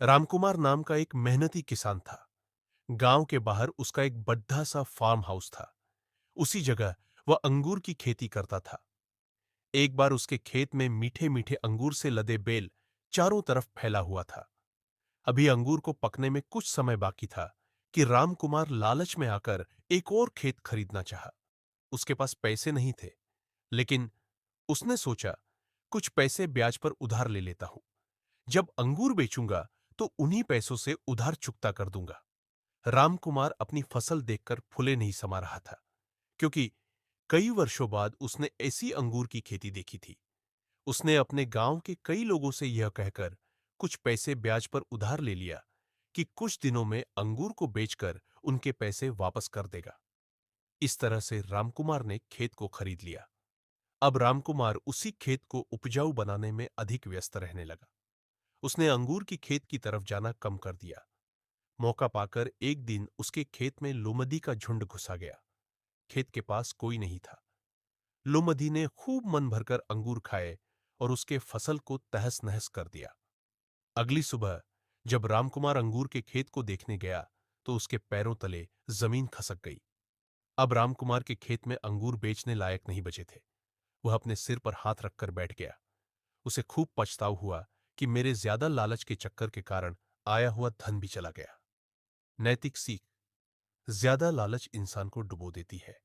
रामकुमार नाम का एक मेहनती किसान था। गांव के बाहर उसका एक बड़ा सा फार्म हाउस था। उसी जगह वह अंगूर की खेती करता था। एक बार उसके खेत में मीठे मीठे अंगूर से लदे बेल चारों तरफ फैला हुआ था। अभी अंगूर को पकने में कुछ समय बाकी था कि रामकुमार लालच में आकर एक और खेत खरीदना चाहा। उसके पास पैसे नहीं थे, लेकिन उसने सोचा कुछ पैसे ब्याज पर उधार ले लेता हूं। जब अंगूर बेचूंगा तो उन्हीं पैसों से उधार चुकता कर दूंगा। रामकुमार अपनी फसल देखकर फुले नहीं समा रहा था, क्योंकि कई वर्षों बाद उसने ऐसी अंगूर की खेती देखी थी। उसने अपने गांव के कई लोगों से यह कहकर कुछ पैसे ब्याज पर उधार ले लिया कि कुछ दिनों में अंगूर को बेचकर उनके पैसे वापस कर देगा। इस तरह से रामकुमार ने खेत को खरीद लिया। अब रामकुमार उसी खेत को उपजाऊ बनाने में अधिक व्यस्त रहने लगा। उसने अंगूर की खेत की तरफ जाना कम कर दिया। मौका पाकर एक दिन उसके खेत में लोमड़ी का झुंड घुसा गया। खेत के पास कोई नहीं था। लोमड़ी ने खूब मन भरकर अंगूर खाए और उसके फसल को तहस नहस कर दिया। अगली सुबह जब रामकुमार अंगूर के खेत को देखने गया तो उसके पैरों तले जमीन खसक गई। अब रामकुमार के खेत में अंगूर बेचने लायक नहीं बचे थे। वह अपने सिर पर हाथ रखकर बैठ गया। उसे खूब पछतावा हुआ कि मेरे ज्यादा लालच के चक्कर के कारण आया हुआ धन भी चला गया। नैतिक सीख: ज्यादा लालच इंसान को डुबो देती है।